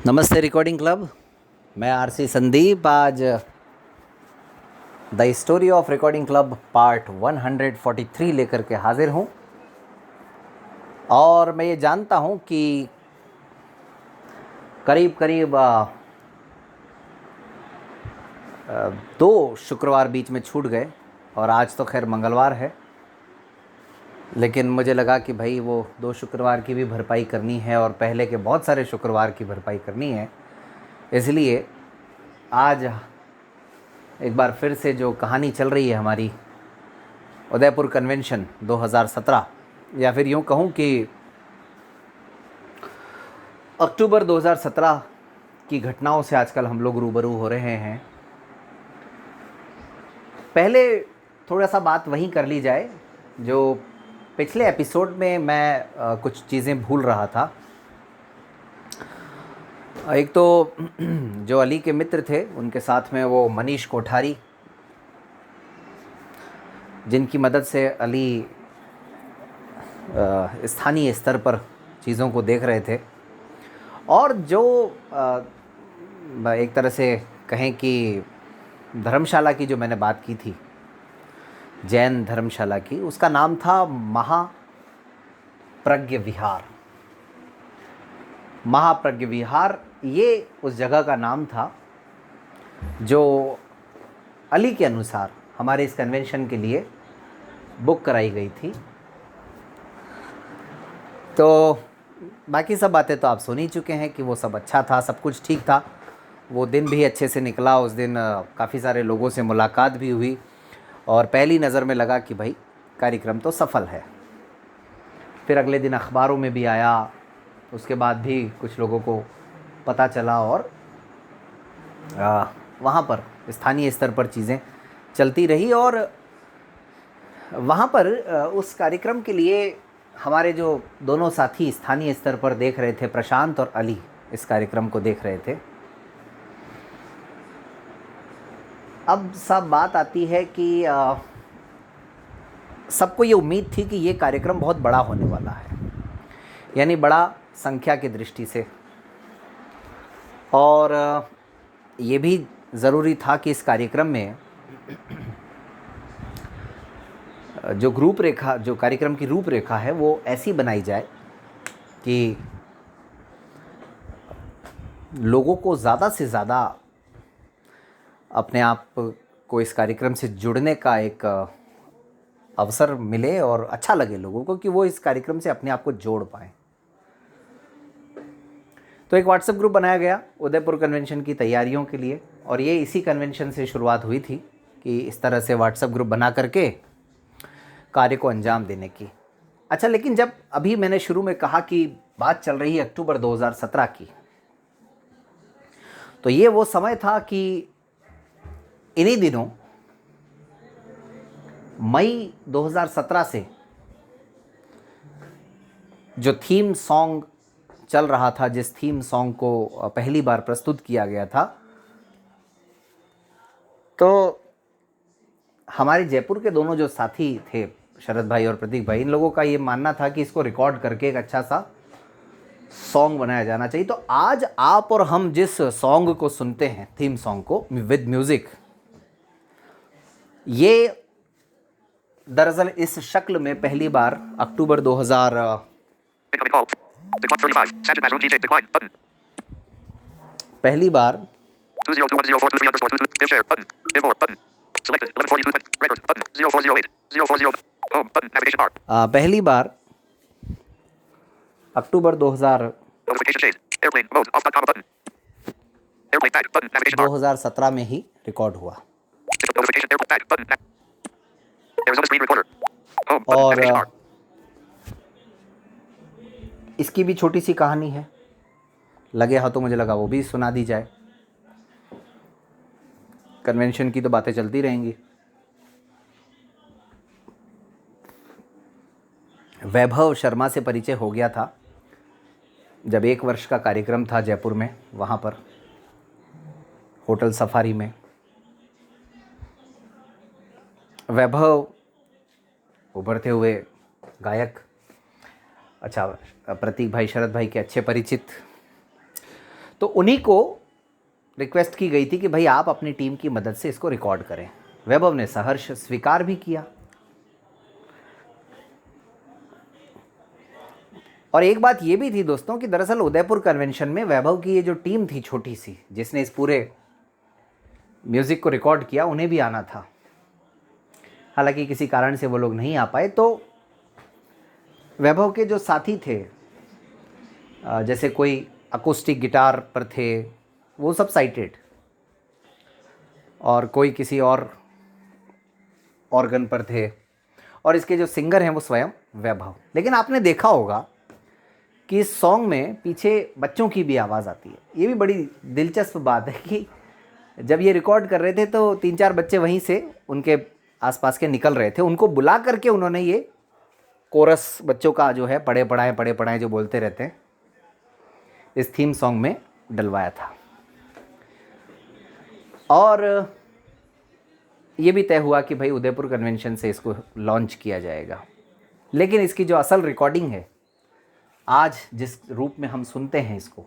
नमस्ते recording club. मैं RC Sandeep आज the story of recording club part 143 लेकर के हाजिर हूँ। और मैं ये जानता हूँ कि करीब करीब 2 शुक्रवार बीच में छूट गए और आज तो खैर मंगलवार है, लेकिन मुझे लगा कि भाई वो 2 शुक्रवार की भी भरपाई करनी है और पहले के बहुत सारे शुक्रवार की भरपाई करनी है। इसलिए आज एक बार फिर से जो कहानी चल रही है हमारी उदयपुर कन्वेंशन 2017, या फिर यूँ कहूँ कि अक्टूबर 2017 की घटनाओं से आजकल हम लोग रूबरू हो रहे हैं। पहले थोड़ा सा बात वहीं कर ली जाए जो पिछले एपिसोड में मैं कुछ चीज़ें भूल रहा था। एक तो जो अली के मित्र थे, उनके साथ में वो मनीष कोठारी, जिनकी मदद से अली स्थानीय स्तर पर चीज़ों को देख रहे थे। और जो एक तरह से कहें कि धर्मशाला की जो मैंने बात की थी, जैन धर्मशाला की, उसका नाम था महाप्रज्ञ विहार। महाप्रज्ञ विहार ये उस जगह का नाम था जो अली के अनुसार हमारे इस कन्वेंशन के लिए बुक कराई गई थी। तो बाकी सब बातें तो आप सुन ही चुके हैं कि वो सब अच्छा था, सब कुछ ठीक था। वो दिन भी अच्छे से निकला। उस दिन काफ़ी सारे लोगों से मुलाकात भी हुई और पहली नज़र में लगा कि भाई कार्यक्रम तो सफल है। फिर अगले दिन अखबारों में भी आया, उसके बाद भी कुछ लोगों को पता चला और वहाँ पर स्थानीय स्तर पर चीज़ें चलती रही। और वहाँ पर उस कार्यक्रम के लिए हमारे जो दोनों साथी स्थानीय स्तर पर देख रहे थे, प्रशांत और अली, इस कार्यक्रम को देख रहे थे। अब सब बात आती है कि सबको ये उम्मीद थी कि ये कार्यक्रम बहुत बड़ा होने वाला है, यानी बड़ा संख्या की दृष्टि से। और ये भी ज़रूरी था कि इस कार्यक्रम में जो कार्यक्रम की रूपरेखा है वो ऐसी बनाई जाए कि लोगों को ज़्यादा से ज़्यादा अपने आप को इस कार्यक्रम से जुड़ने का एक अवसर मिले और अच्छा लगे लोगों को कि वो इस कार्यक्रम से अपने आप को जोड़ पाएँ। तो एक व्हाट्सएप ग्रुप बनाया गया उदयपुर कन्वेंशन की तैयारियों के लिए, और ये इसी कन्वेंशन से शुरुआत हुई थी कि इस तरह से व्हाट्सएप ग्रुप बना करके कार्य को अंजाम देने की। अच्छा, लेकिन जब अभी मैंने शुरू में कहा कि बात चल रही है अक्टूबर 2017 की, तो ये वो समय था कि इन्हीं दिनों मई 2017 से जो थीम सॉन्ग चल रहा था, जिस थीम सॉन्ग को पहली बार प्रस्तुत किया गया था, तो हमारे जयपुर के दोनों जो साथी थे, शरद भाई और प्रतीक भाई, इन लोगों का ये मानना था कि इसको रिकॉर्ड करके एक अच्छा सा सॉन्ग बनाया जाना चाहिए। तो आज आप और हम जिस सॉन्ग को सुनते हैं, थीम सॉन्ग को विद म्यूज़िक, ये दरअसल इस शक्ल में पहली बार अक्टूबर 2000 पहली बार पहली बार अक्टूबर 2017 में ही रिकॉर्ड हुआ। और इसकी भी छोटी सी कहानी है, लगे हाथों तो मुझे लगा वो भी सुना दी जाए। कन्वेंशन की तो बातें चलती रहेंगी। वैभव शर्मा से परिचय हो गया था जब 1 वर्ष का कार्यक्रम था जयपुर में, वहाँ पर होटल सफारी में। वैभव उभरते हुए गायक। अच्छा, प्रतीक भाई, शरद भाई के अच्छे परिचित, तो उन्हीं को रिक्वेस्ट की गई थी कि भाई आप अपनी टीम की मदद से इसको रिकॉर्ड करें। वैभव ने सहर्ष स्वीकार भी किया। और एक बात ये भी थी दोस्तों कि दरअसल उदयपुर कन्वेंशन में वैभव की ये जो टीम थी छोटी सी, जिसने इस पूरे म्यूज़िक को रिकॉर्ड किया, उन्हें भी आना था। हालांकि किसी कारण से वो लोग नहीं आ पाए। तो वैभव के जो साथी थे, जैसे कोई अकोस्टिक गिटार पर थे, वो सब साइटेड, और कोई किसी और ऑर्गन पर थे, और इसके जो सिंगर हैं वो स्वयं वैभव। लेकिन आपने देखा होगा कि इस सॉन्ग में पीछे बच्चों की भी आवाज़ आती है। ये भी बड़ी दिलचस्प बात है कि जब ये रिकॉर्ड कर रहे थे तो 3-4 बच्चे वहीं से उनके आसपास के निकल रहे थे, उनको बुला करके उन्होंने ये कोरस बच्चों का जो है पढ़े पढ़ाएं जो बोलते रहते हैं, इस थीम सॉन्ग में डलवाया था। और ये भी तय हुआ कि भाई उदयपुर कन्वेंशन से इसको लॉन्च किया जाएगा। लेकिन इसकी जो असल रिकॉर्डिंग है, आज जिस रूप में हम सुनते हैं इसको,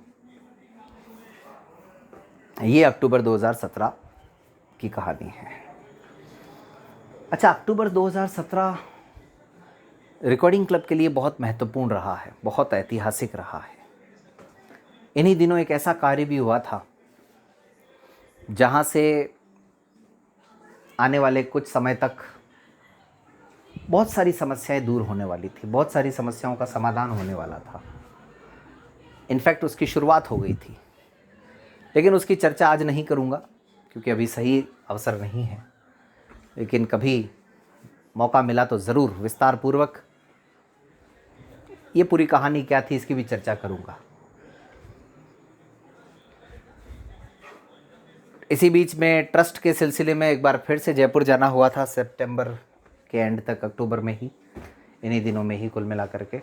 ये अक्टूबर 2017 की कहानी है। अच्छा, अक्टूबर 2017 रिकॉर्डिंग क्लब के लिए बहुत महत्वपूर्ण रहा है, बहुत ऐतिहासिक रहा है। इन्हीं दिनों एक ऐसा कार्य भी हुआ था जहां से आने वाले कुछ समय तक बहुत सारी समस्याएं दूर होने वाली थी, बहुत सारी समस्याओं का समाधान होने वाला था। इनफैक्ट उसकी शुरुआत हो गई थी, लेकिन उसकी चर्चा आज नहीं करूंगा क्योंकि अभी सही अवसर नहीं है। लेकिन कभी मौका मिला तो ज़रूर विस्तार पूर्वक ये पूरी कहानी क्या थी इसकी भी चर्चा करूंगा। इसी बीच में ट्रस्ट के सिलसिले में एक बार फिर से जयपुर जाना हुआ था, सितंबर के एंड तक, अक्टूबर में ही, इन्हीं दिनों में ही कुल मिला करके।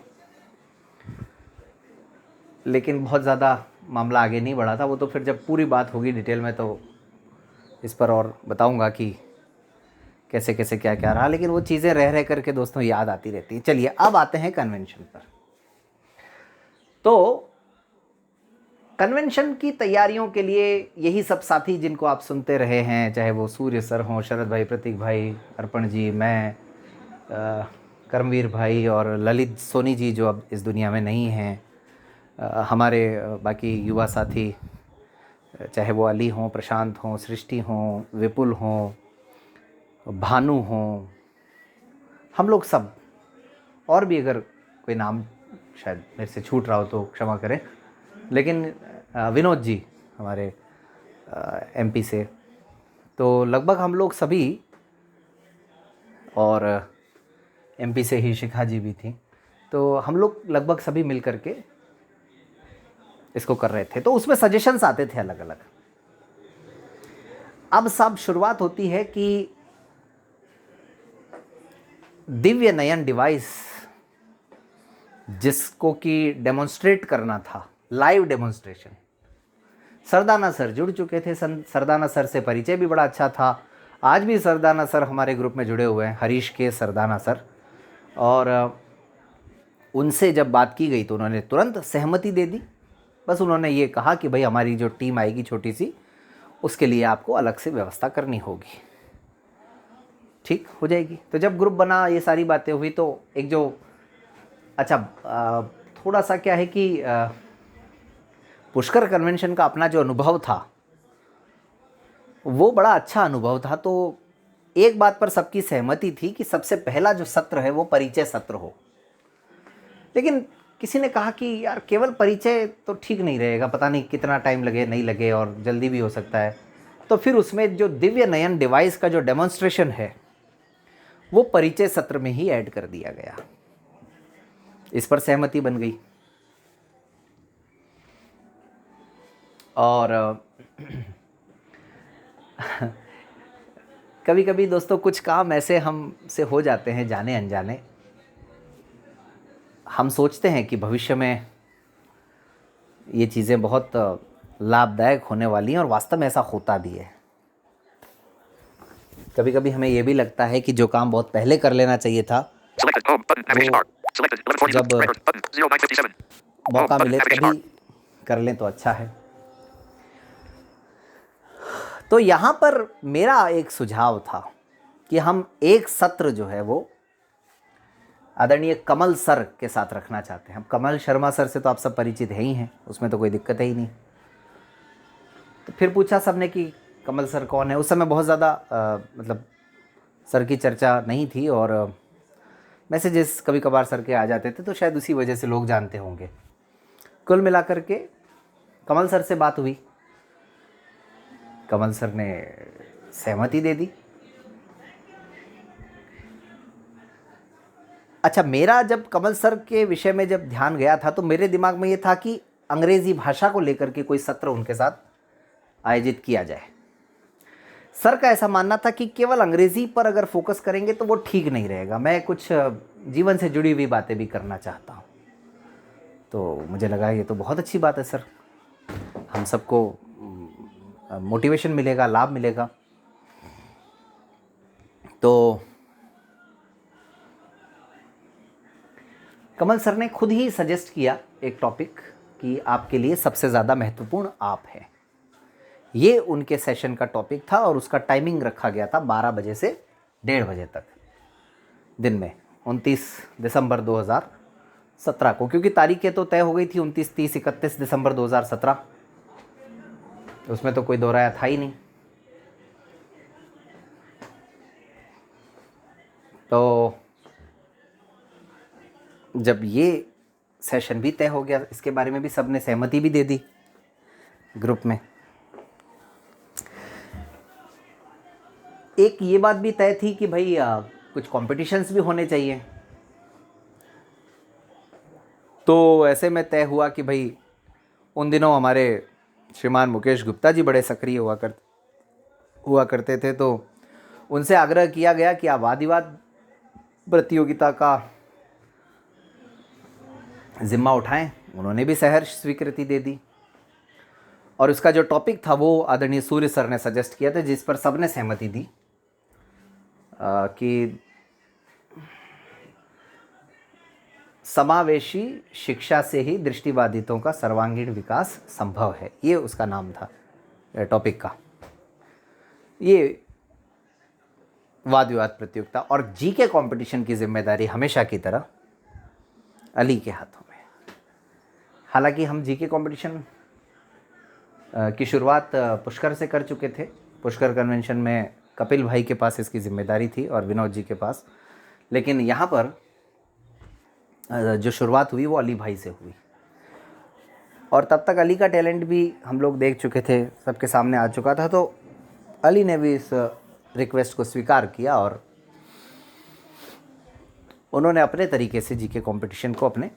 लेकिन बहुत ज़्यादा मामला आगे नहीं बढ़ा था। वो तो फिर जब पूरी बात होगी डिटेल में तो इस पर और बताऊंगा कि कैसे कैसे क्या क्या रहा। लेकिन वो चीज़ें रह रह करके दोस्तों याद आती रहती हैं। चलिए अब आते हैं कन्वेंशन पर। तो कन्वेंशन की तैयारियों के लिए यही सब साथी जिनको आप सुनते रहे हैं, चाहे वो सूर्य सर हों, शरद भाई, प्रतीक भाई, अर्पण जी, मैं, कर्मवीर भाई और ललित सोनी जी जो अब इस दुनिया में नहीं हैं, हमारे बाकी युवा साथी, चाहे वो अली हों, प्रशांत हों, सृष्टि हों, विपुल हों, भानु हों, हम लोग सब, और भी अगर कोई नाम शायद मेरे से छूट रहा हो तो क्षमा करें। लेकिन विनोद जी हमारे एमपी से, तो लगभग हम लोग सभी, और एमपी से ही शिखा जी भी थी, तो हम लोग लगभग सभी मिल करके इसको कर रहे थे। तो उसमें सजेशंस आते थे अलग अलग। अब सब शुरुआत होती है कि दिव्य नयन डिवाइस जिसको कि डेमोन्स्ट्रेट करना था, लाइव डेमोन्स्ट्रेशन, सरदाना सर जुड़ चुके थे। सरदाना सर से परिचय भी बड़ा अच्छा था। आज भी सरदाना सर हमारे ग्रुप में जुड़े हुए हैं, हरीश के सरदाना सर। और उनसे जब बात की गई तो उन्होंने तुरंत सहमति दे दी। बस उन्होंने ये कहा कि भाई हमारी जो टीम आएगी छोटी सी, उसके लिए आपको अलग से व्यवस्था करनी होगी, ठीक हो जाएगी। तो जब ग्रुप बना, ये सारी बातें हुई, तो एक जो अच्छा थोड़ा सा क्या है कि पुष्कर कन्वेंशन का अपना जो अनुभव था वो बड़ा अच्छा अनुभव था। तो एक बात पर सबकी सहमति थी कि सबसे पहला जो सत्र है वो परिचय सत्र हो। लेकिन किसी ने कहा कि यार केवल परिचय तो ठीक नहीं रहेगा, पता नहीं कितना टाइम लगे, नहीं लगे, और जल्दी भी हो सकता है। तो फिर उसमें जो दिव्य नयन डिवाइस का जो डेमोन्स्ट्रेशन है वो परिचय सत्र में ही ऐड कर दिया गया। इस पर सहमति बन गई। और कभी कभी दोस्तों कुछ काम ऐसे हमसे हो जाते हैं जाने अनजाने, हम सोचते हैं कि भविष्य में ये चीज़ें बहुत लाभदायक होने वाली हैं, और वास्तव में ऐसा होता भी है। कभी कभी हमें ये भी लगता है कि जो काम बहुत पहले कर लेना चाहिए था वो जब मौका मिले तभी कर लें तो अच्छा है। तो यहाँ पर मेरा एक सुझाव था कि हम एक सत्र जो है वो आदरणीय कमल सर के साथ रखना चाहते हैं। हम कमल शर्मा सर से तो आप सब परिचित हैं ही हैं, उसमें तो कोई दिक्कत है ही नहीं। तो फिर पूछा सबने कि कमल सर कौन है। उस समय बहुत ज़्यादा मतलब सर की चर्चा नहीं थी और मैसेजेस कभी कभार सर के आ जाते थे, तो शायद उसी वजह से लोग जानते होंगे। कुल मिलाकर के कमल सर से बात हुई, कमल सर ने सहमति दे दी। अच्छा, मेरा जब कमल सर के विषय में जब ध्यान गया था तो मेरे दिमाग में ये था कि अंग्रेज़ी भाषा को लेकर के कोई सत्र उनके साथ आयोजित किया जाए। सर का ऐसा मानना था कि केवल अंग्रेज़ी पर अगर फोकस करेंगे तो वो ठीक नहीं रहेगा। मैं कुछ जीवन से जुड़ी हुई बातें भी करना चाहता हूँ। तो मुझे लगा ये तो बहुत अच्छी बात है सर, हम सबको मोटिवेशन मिलेगा, लाभ मिलेगा। तो कमल सर ने खुद ही सजेस्ट किया एक टॉपिक कि आपके लिए सबसे ज़्यादा महत्वपूर्ण आप है। ये उनके सेशन का टॉपिक था और उसका टाइमिंग रखा गया था 12 बजे से 1:30 बजे तक दिन में, 29 दिसंबर 2017 को। क्योंकि तारीखें तो तय हो गई थी 29, 30, 31 दिसंबर 2017, उसमें तो कोई दो राय था ही नहीं। तो जब ये सेशन भी तय हो गया, इसके बारे में भी सबने सहमति भी दे दी ग्रुप में। एक ये बात भी तय थी कि भाई कुछ कॉम्पिटिशन्स भी होने चाहिए। तो ऐसे में तय हुआ कि भाई उन दिनों हमारे श्रीमान मुकेश गुप्ता जी बड़े सक्रिय हुआ करते थे, तो उनसे आग्रह किया गया कि आप वाद विवाद प्रतियोगिता का जिम्मा उठाएं। उन्होंने भी सहर्ष स्वीकृति दे दी और उसका जो टॉपिक था वो आदरणीय सूर्य सर ने सजेस्ट किया था, जिस पर सबने सहमति दी कि समावेशी शिक्षा से ही दृष्टिबाधितों का सर्वांगीण विकास संभव है। ये उसका नाम था टॉपिक का। ये वाद विवाद प्रतियोगिता और जीके कंपटीशन की जिम्मेदारी हमेशा की तरह अली के हाथों में। हालांकि हम जीके कंपटीशन की शुरुआत पुष्कर से कर चुके थे। पुष्कर कन्वेंशन में कपिल भाई के पास इसकी जिम्मेदारी थी और विनोद जी के पास, लेकिन यहाँ पर जो शुरुआत हुई वो अली भाई से हुई। और तब तक अली का टैलेंट भी हम लोग देख चुके थे, सबके सामने आ चुका था। तो अली ने भी इस रिक्वेस्ट को स्वीकार किया और उन्होंने अपने तरीके से जीके कंपटीशन को अपने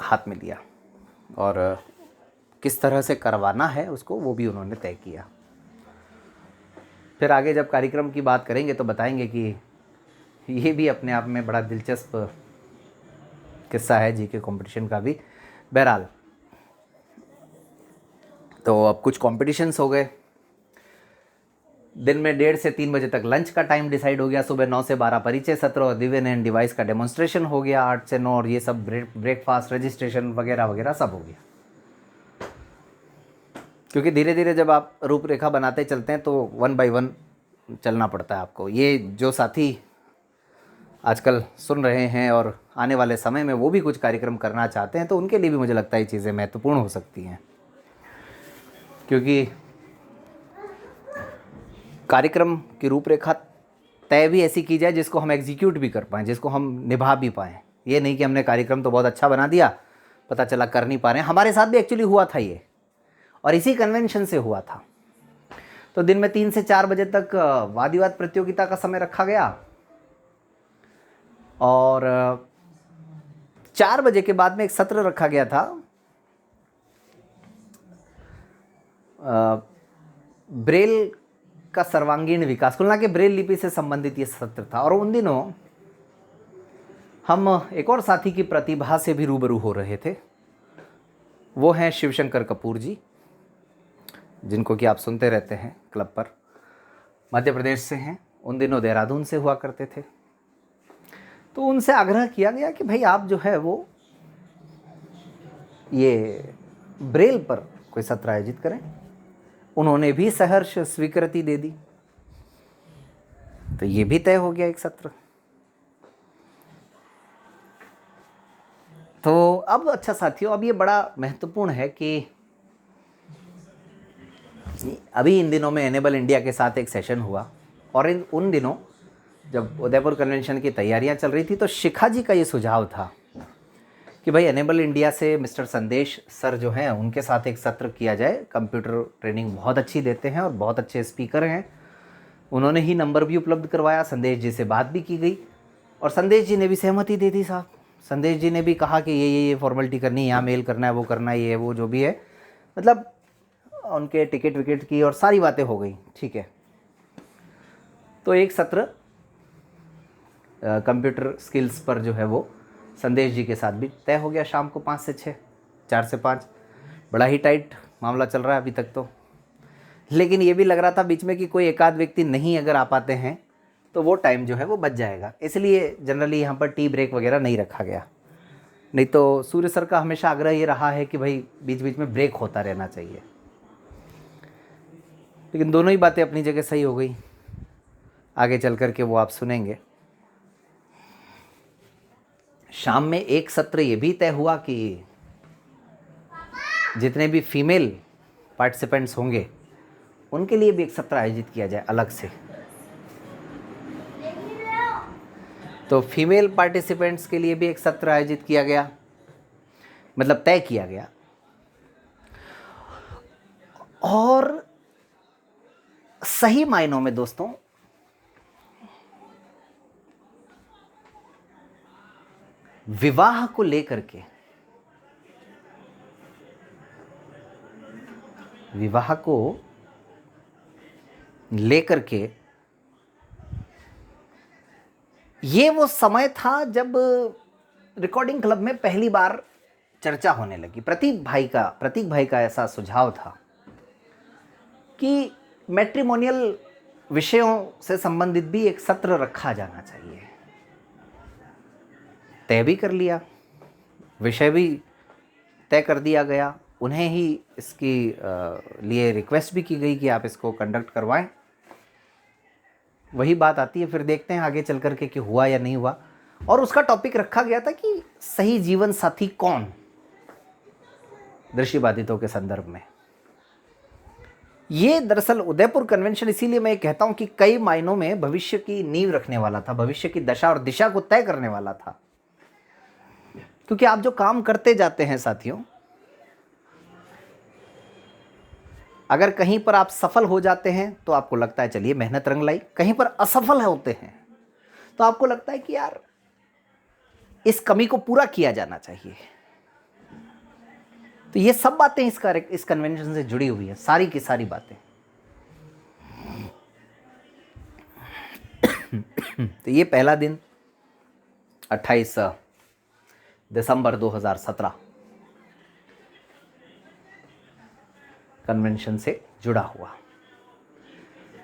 हाथ में लिया और किस तरह से करवाना है उसको वो भी उन्होंने तय किया। फिर आगे जब कार्यक्रम की बात करेंगे तो बताएंगे कि ये भी अपने आप में बड़ा दिलचस्प किस्सा है जीके कंपटीशन का भी। बहरहाल तो अब कुछ कॉम्पिटिशन्स हो गए। दिन में 1:30 से 3 बजे तक लंच का टाइम डिसाइड हो गया। सुबह 9 से 12 परिचय सत्र और दिव्य नयन डिवाइस का डेमोन्स्ट्रेशन हो गया। 8 से 9 और ये सब ब्रेकफास्ट, रजिस्ट्रेशन वगैरह वगैरह सब हो गया। क्योंकि धीरे धीरे जब आप रूपरेखा बनाते चलते हैं तो 1 बाय 1 चलना पड़ता है आपको। ये जो साथी आजकल सुन रहे हैं और आने वाले समय में वो भी कुछ कार्यक्रम करना चाहते हैं तो उनके लिए भी मुझे लगता है ये चीज़ें महत्वपूर्ण हो सकती हैं। क्योंकि कार्यक्रम की रूपरेखा तय भी ऐसी की जाए जिसको हम एग्जीक्यूट भी कर पाएँ, जिसको हम निभा भी पाएँ। ये नहीं कि हमने कार्यक्रम तो बहुत अच्छा बना दिया, पता चला कर नहीं पा रहे हैं। हमारे साथ भी एक्चुअली हुआ था ये, और इसी कन्वेंशन से हुआ था। तो दिन में 3 से 4 बजे तक वाद विवाद प्रतियोगिता का समय रखा गया और 4 बजे के बाद में एक सत्र रखा गया था ब्रेल का सर्वांगीण विकास। कुल मिला के ब्रेल लिपि से संबंधित ये सत्र था। और उन दिनों हम एक और साथी की प्रतिभा से भी रूबरू हो रहे थे। वो हैं शिवशंकर कपूर जी, जिनको कि आप सुनते रहते हैं क्लब पर। मध्य प्रदेश से हैं, उन दिनों देहरादून से हुआ करते थे। तो उनसे आग्रह किया गया कि भाई आप जो है वो ये ब्रेल पर कोई सत्र आयोजित करें। उन्होंने भी सहर्ष स्वीकृति दे दी, तो ये भी तय हो गया एक सत्र। तो अब अच्छा साथियों, अब ये बड़ा महत्वपूर्ण है कि अभी इन दिनों में एनेबल इंडिया के साथ एक सेशन हुआ, और उन दिनों जब उदयपुर कन्वेंशन की तैयारियां चल रही थी तो शिखा जी का ये सुझाव था कि भाई एनेबल इंडिया से मिस्टर संदेश सर जो हैं उनके साथ एक सत्र किया जाए। कंप्यूटर ट्रेनिंग बहुत अच्छी देते हैं और बहुत अच्छे स्पीकर हैं। उन्होंने ही नंबर भी उपलब्ध करवाया, संदेश जी से बात भी की गई और संदेश जी ने भी सहमति दे दी साहब। संदेश जी ने भी कहा कि ये फॉर्मेलिटी करनी है, यहाँ मेल करना है, वो करना है, ये वो जो भी है, मतलब उनके टिकट विकेट की और सारी बातें हो गई, ठीक है। तो एक सत्र कंप्यूटर स्किल्स पर जो है वो संदेश जी के साथ भी तय हो गया, शाम को 5 से 6, 4 से 5। बड़ा ही टाइट मामला चल रहा है अभी तक तो, लेकिन ये भी लग रहा था बीच में कि कोई एक आध व्यक्ति नहीं अगर आ पाते हैं तो वो टाइम जो है वो बच जाएगा, इसलिए जनरली यहाँ पर टी ब्रेक वगैरह नहीं रखा गया। नहीं तो सूर्य सर का हमेशा आग्रह ये रहा है कि भाई बीच बीच में ब्रेक होता रहना चाहिए। लेकिन दोनों ही बातें अपनी जगह सही हो गई, आगे चल कर के वो आप सुनेंगे। शाम में एक सत्र ये भी तय हुआ कि जितने भी फीमेल पार्टिसिपेंट्स होंगे उनके लिए भी एक सत्र आयोजित किया जाए अलग से। तो फीमेल पार्टिसिपेंट्स के लिए भी एक सत्र आयोजित किया गया, मतलब तय किया गया। और सही मायनों में दोस्तों विवाह को लेकर के, विवाह को लेकर के ये वो समय था जब रिकॉर्डिंग क्लब में पहली बार चर्चा होने लगी। प्रतीक भाई का ऐसा सुझाव था कि मैट्रिमोनियल विषयों से संबंधित भी एक सत्र रखा जाना चाहिए। तय भी कर लिया, विषय भी तय कर दिया गया। उन्हें ही इसकी लिए रिक्वेस्ट भी की गई कि आप इसको कंडक्ट करवाएं। वही बात आती है, फिर देखते हैं आगे चल कर के कि हुआ या नहीं हुआ। और उसका टॉपिक रखा गया था कि सही जीवन साथी कौन, दृष्टिबाधितों के संदर्भ में। ये दरअसल उदयपुर कन्वेंशन, इसीलिए मैं कहता हूं कि कई मायनों में भविष्य की नींव रखने वाला था, भविष्य की दशा और दिशा को तय करने वाला था। क्योंकि आप जो काम करते जाते हैं साथियों, अगर कहीं पर आप सफल हो जाते हैं तो आपको लगता है चलिए मेहनत रंग लाई, कहीं पर असफल होते हैं तो आपको लगता है कि यार इस कमी को पूरा किया जाना चाहिए। तो ये सब बातें इस कन्वेंशन से जुड़ी हुई है, सारी की सारी बातें। तो ये पहला दिन 28 दिसंबर 2017 कन्वेंशन से जुड़ा हुआ।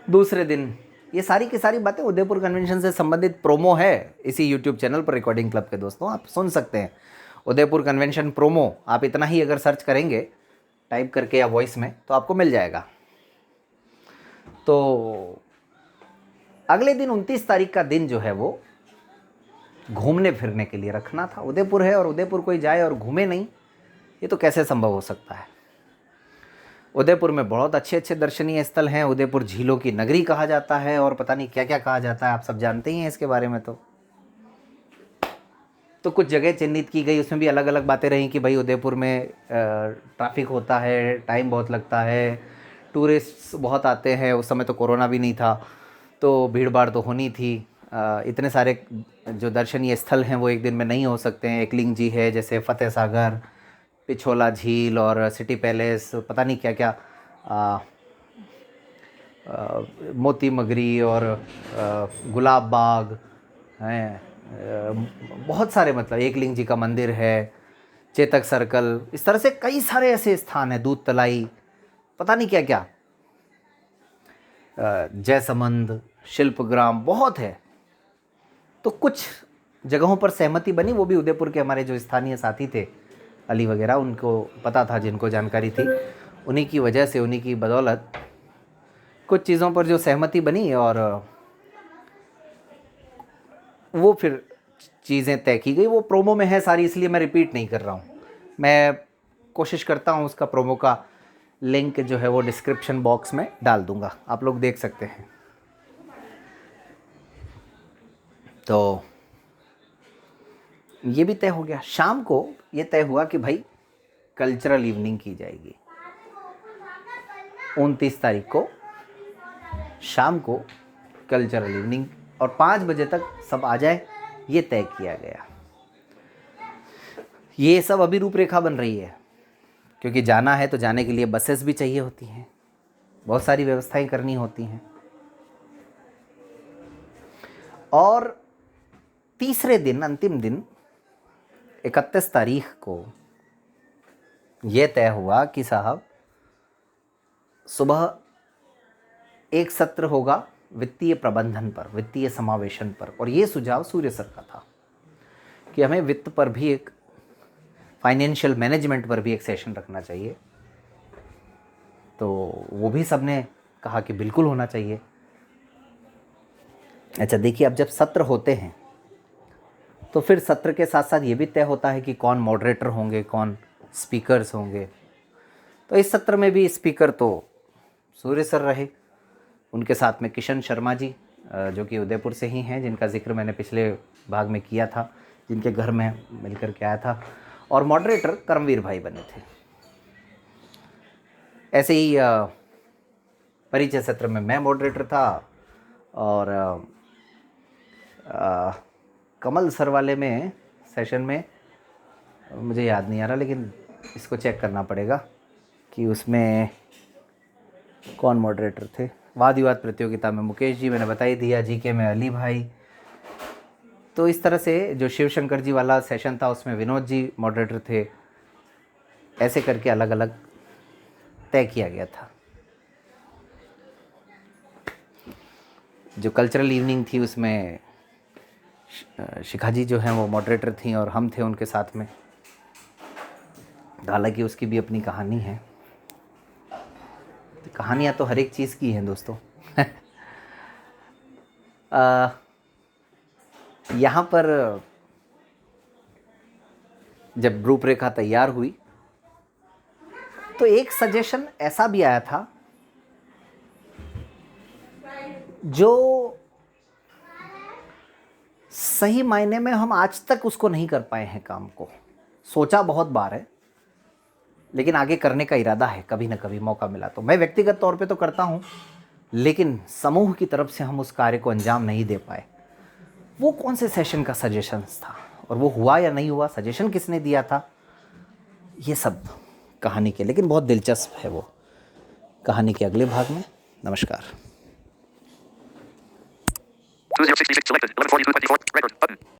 दूसरे दिन ये सारी की सारी बातें उदयपुर कन्वेंशन से संबंधित प्रोमो है इसी यूट्यूब चैनल पर रिकॉर्डिंग क्लब के दोस्तों, आप सुन सकते हैं। उदयपुर कन्वेंशन प्रोमो आप इतना ही अगर सर्च करेंगे टाइप करके या वॉइस में तो आपको मिल जाएगा। तो अगले दिन 29 तारीख का दिन जो है वो घूमने फिरने के लिए रखना था। उदयपुर है और उदयपुर कोई जाए और घूमे नहीं, ये तो कैसे संभव हो सकता है। उदयपुर में बहुत अच्छे अच्छे दर्शनीय स्थल हैं। उदयपुर झीलों की नगरी कहा जाता है और पता नहीं क्या क्या कहा जाता है, आप सब जानते ही हैं इसके बारे में। तो कुछ जगह चिन्हित की गई, उसमें भी अलग अलग बातें रहीं कि भाई उदयपुर में ट्रैफिक होता है, टाइम बहुत लगता है, टूरिस्ट बहुत आते हैं। उस समय तो कोरोना भी नहीं था तो भीड़ भाड़ तो होनी थी। इतने सारे जो दर्शनीय स्थल हैं वो एक दिन में नहीं हो सकते हैं। एकलिंग जी है, जैसे फतेह सागर, पिछोला झील और सिटी पैलेस, पता नहीं क्या क्या, मोती मगरी और गुलाब बाग हैं, बहुत सारे, मतलब एकलिंग जी का मंदिर है, चेतक सर्कल, इस तरह से कई सारे ऐसे स्थान हैं, दूध तलाई, पता नहीं क्या क्या, जयसमंद, शिल्पग्राम, बहुत है। तो कुछ जगहों पर सहमति बनी, वो भी उदयपुर के हमारे जो स्थानीय साथी थे अली वगैरह, उनको पता था, जिनको जानकारी थी, उन्हीं की वजह से, उन्हीं की बदौलत कुछ चीज़ों पर जो सहमति बनी और वो फिर चीज़ें तय की गई। वो प्रोमो में है सारी, इसलिए मैं रिपीट नहीं कर रहा हूँ। मैं कोशिश करता हूँ उसका प्रोमो का लिंक जो है वो डिस्क्रिप्शन बॉक्स में डाल दूँगा, आप लोग देख सकते हैं। तो ये भी तय हो गया। शाम को ये तय हुआ कि भाई कल्चरल इवनिंग की जाएगी 29 तारीख को शाम को, कल्चरल इवनिंग, और 5 बजे तक सब आ जाए, ये तय किया गया। ये सब अभी रूपरेखा बन रही है, क्योंकि जाना है तो जाने के लिए बसेस भी चाहिए होती हैं, बहुत सारी व्यवस्थाएं करनी होती हैं। और तीसरे दिन, अंतिम दिन 31 तारीख को ये तय हुआ कि साहब सुबह एक सत्र होगा वित्तीय प्रबंधन पर, वित्तीय समावेशन पर। और ये सुझाव सूर्य सर का था कि हमें वित्त पर भी एक, फाइनेंशियल मैनेजमेंट पर भी एक सेशन रखना चाहिए। तो वो भी सबने कहा कि बिल्कुल होना चाहिए। अच्छा देखिए, अब जब सत्र होते हैं तो फिर सत्र के साथ साथ ये भी तय होता है कि कौन मॉडरेटर होंगे, कौन स्पीकर्स होंगे। तो इस सत्र में भी स्पीकर तो सूर्य सर रहे, उनके साथ में किशन शर्मा जी जो कि उदयपुर से ही हैं, जिनका जिक्र मैंने पिछले भाग में किया था, जिनके घर में मिलकर के आया था। और मॉडरेटर करमवीर भाई बने थे। ऐसे ही परिचय सत्र में मैं मॉडरेटर था, और कमल सर वाले में सेशन में मुझे याद नहीं आ रहा, लेकिन इसको चेक करना पड़ेगा कि उसमें कौन मॉडरेटर थे। वाद विवाद प्रतियोगिता में मुकेश जी, मैंने बता ही दिया, जीके में अली भाई। तो इस तरह से जो शिव शंकर जी वाला सेशन था उसमें विनोद जी मॉडरेटर थे। ऐसे करके अलग अलग तय किया गया था। जो कल्चरल इवनिंग थी उसमें शिखा जी जो हैं वो मॉडरेटर थी और हम थे उनके साथ में। हालांकि उसकी भी अपनी कहानी है, कहानियाँ तो हर एक चीज़ की हैं दोस्तों। यहाँ पर जब रूपरेखा तैयार हुई तो एक सजेशन ऐसा भी आया था जो सही मायने में हम आज तक उसको नहीं कर पाए हैं काम को। सोचा बहुत बार है, लेकिन आगे करने का इरादा है, कभी ना कभी मौका मिला तो। मैं व्यक्तिगत तौर पे तो करता हूँ, लेकिन समूह की तरफ से हम उस कार्य को अंजाम नहीं दे पाए। वो कौन से सेशन का सजेशन था और वो हुआ या नहीं हुआ, सजेशन किसने दिया था, ये सब कहानी के, लेकिन बहुत दिलचस्प है वो कहानी के अगले भाग में। नमस्कार। 2066 selected 11:42:24 record button.